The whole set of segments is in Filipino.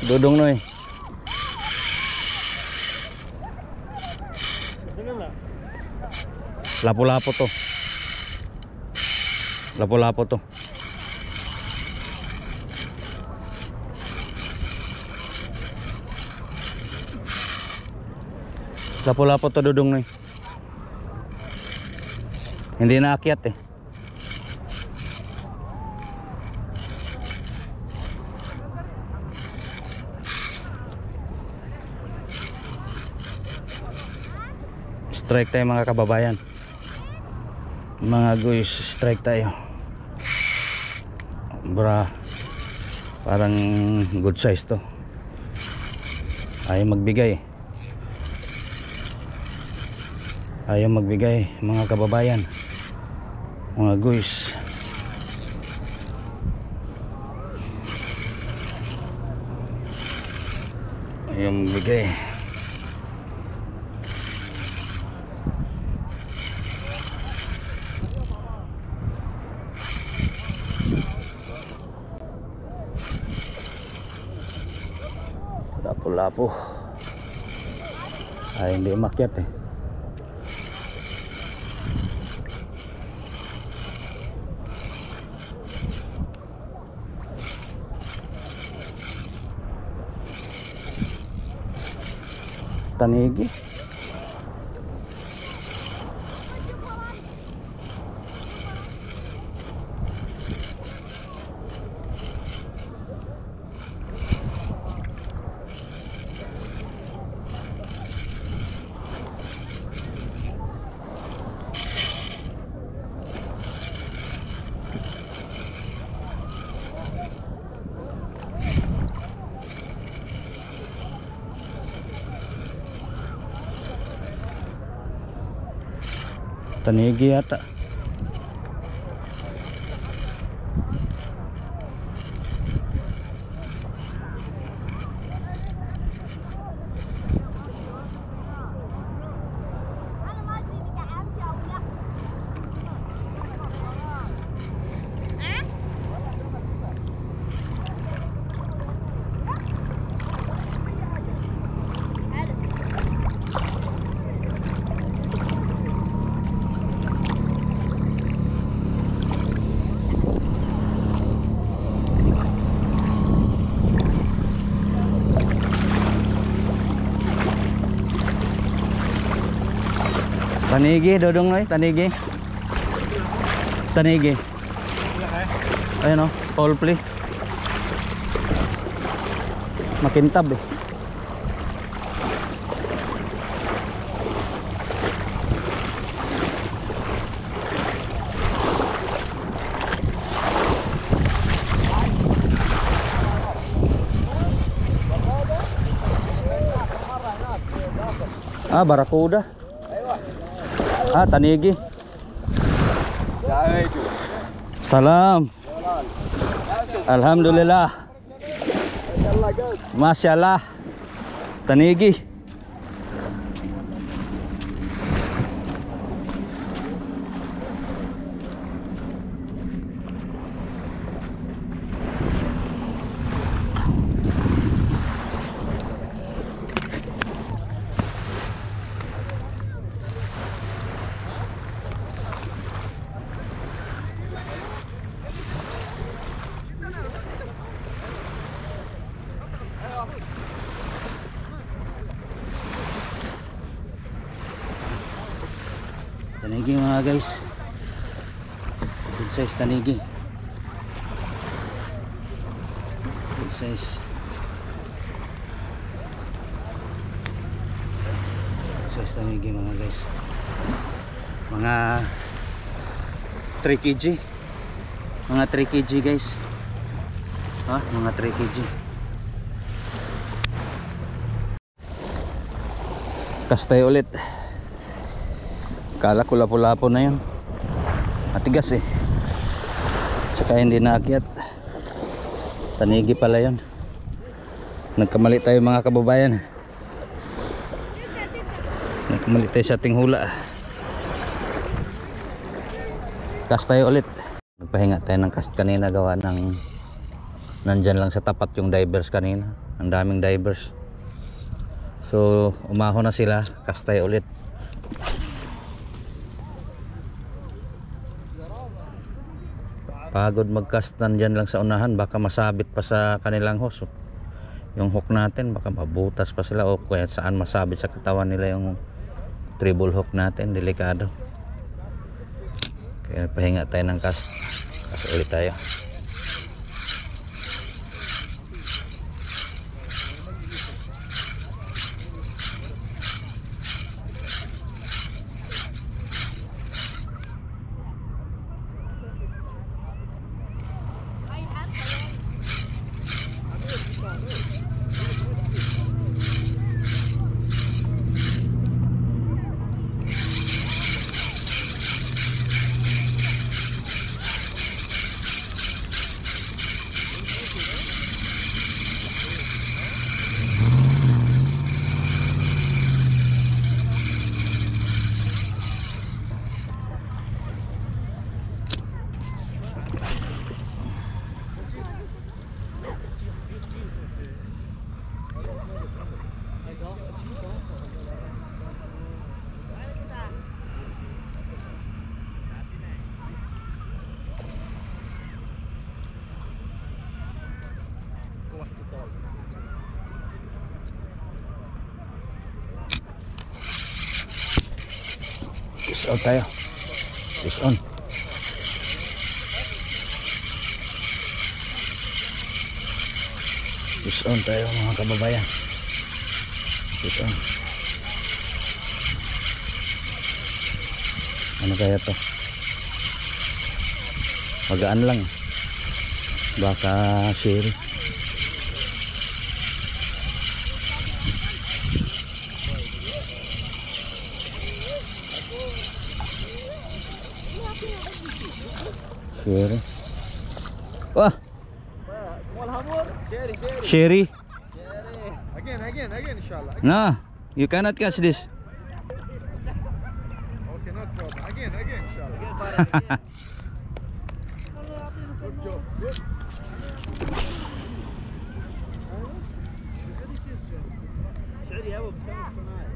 Dudong Noy. Lapo-lapo to. Lapo-lapo to. Lapo-lapo to Dudong Noy. Hindi na akyat eh. Strike tayo mga kababayan. Mga guys, strike tayo. Parang good size to. Ayaw magbigay. Ayaw magbigay mga kababayan. Mga guys. Ayaw magbigay. Lapo-lapo. Ay hindi umakyat eh. Tanigi. Tanigi yata. Tanigi, Dodong Noy, tanigi. Tanigi. Ayun o, all play. Makintab eh. Ah, barakuda. Ah, tanigi. Salam. Alhamdulillah. Masyaallah. Tanigi. Tanigi mga guys. Good size tanigi. Good size. Good size tanigi mga guys. Mga 3 kg. Mga 3 kg guys. Ha, mga 3 kg. Kastay ulit. Kala ko lapo-lapo na yun. Matigas eh. Tsaka hindi naakyat. Tanigi pala yun. Nagkamali tayo mga kababayan. Nagkamali tayo sa ating hula. Cast tayo ulit. Nagpahinga tayo ng cast kanina, gawa ng nandyan lang sa tapat yung divers kanina. ang daming divers. So umahon na sila, kastay ulit. Pagod mag-cast nandyan lang sa unahan, baka masabit pa sa kanilang hose. Yung hook natin baka mabutas pa sila, o kaya saan masabit sa katawan nila yung treble hook natin, delikado. Kaya pahinga tayo ng cast ulit tayo. Fish out tayo. Fish on. Fish on tayo mga kababayan. Fish on. Ano kaya to? Magaan lang. Baka sherry. Sherry. Wah. Small hammer. Sherry. Sherry. Again, inshallah. No, you cannot catch this. Okay, not problem. Again, inshallah. Good job. Good. شعري هوا بسمك صناعي.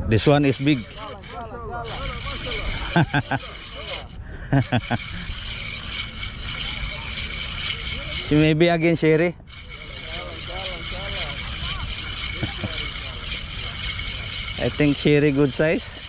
This one is big. Maybe again sherry. I think sherry good size.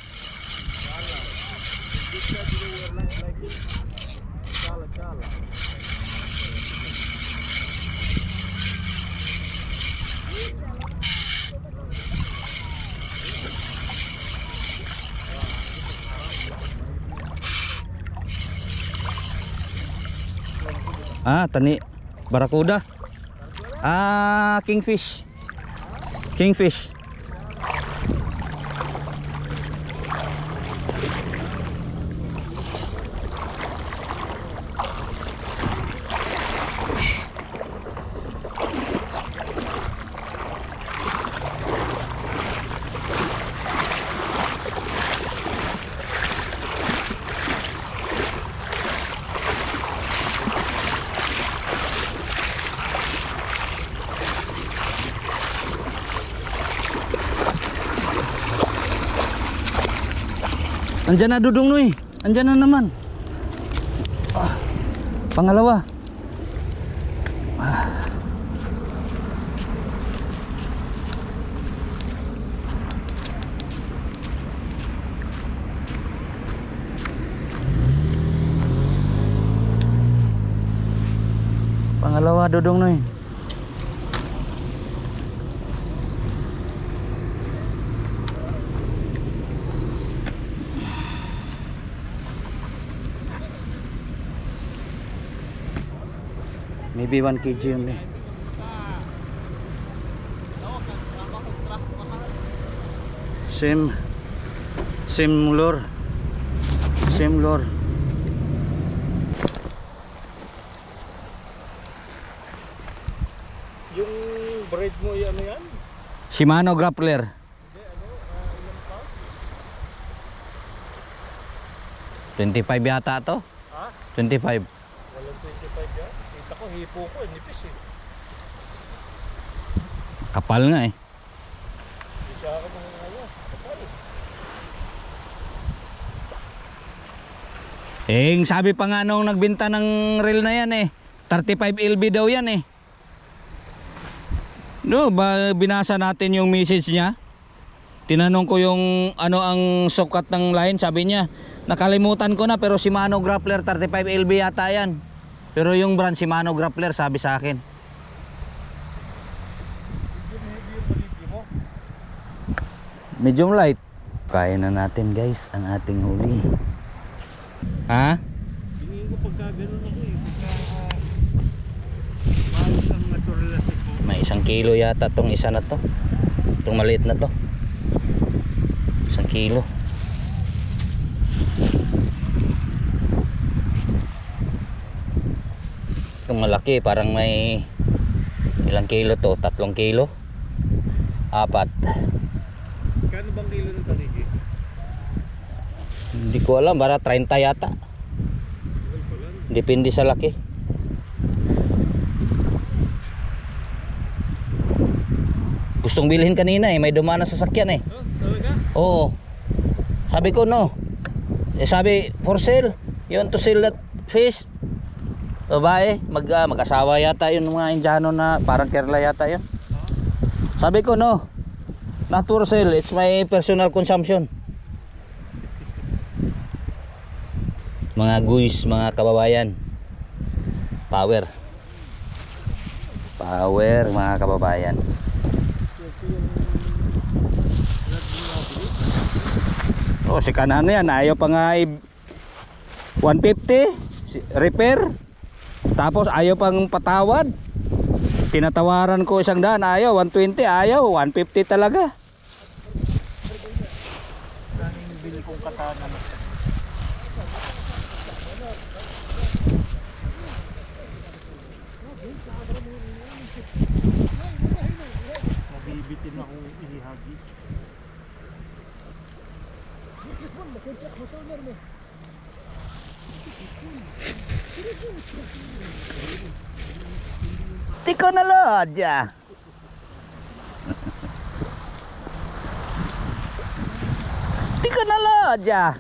Tani barakuda. Kingfish. Andyan na Dudong Noy. Andyan na naman. Pangalawa. Pangalawa Dudong Noy. maybe 1 kg yun eh. Same lure. Same lure. Yung braid mo, ano yan? Shimano grappler. Hindi, ilang pound? 25 yata to. Ha? 25. Walang 25 yan. Kita ko, hipo ko, nipis eh. Kapal nga eh. Hindi siya ako mga kapal. Sabi pa nga nung nagbenta ng reel na yan eh, 35 LB daw yan eh. No, binasa natin yung message niya. Tinanong ko yung ano ang sukat ng line, sabi niya, nakalimutan ko na pero Shimano grappler 35 LB yata yan. Pero yung brand Shimano grappler sabi sa akin. Medium light. Kaya na natin guys ang ating huli. Ha? Tingin ko pagka ganun ako eh. Mahal ang natural na sipo. May 1 kilo yata tong isa na to. Itong maliit na to. 1 kilo. Itong malaki parang may ilang kilo to? 3 kilo? 4. Kano bang kilo ng tanigi? Hindi ko alam, para 30 yata. Depende sa laki. Gustong bilhin kanina eh, may dumaan na sasakyan eh. Oh, talaga? Oo. Sabi ko no. Sabi for sale. You want to sell that fish? Babae, mag-asawa yata yun mga Indiano na parang Kerala yata yun. Sabi ko no. Not for sale, it's my personal consumption. Mga guys, mga kababayan. Power. Power mga kababayan. Oh, si kanan yan, ayaw pa nga 150 repair. Tapos ayaw pang patawad. Tinatawaran ko 100, ayaw 120, ayaw 150 talaga. Daming bili kong katana. Mabibitin akong ihihagi. Tiko na lodya. Tiko na lodya.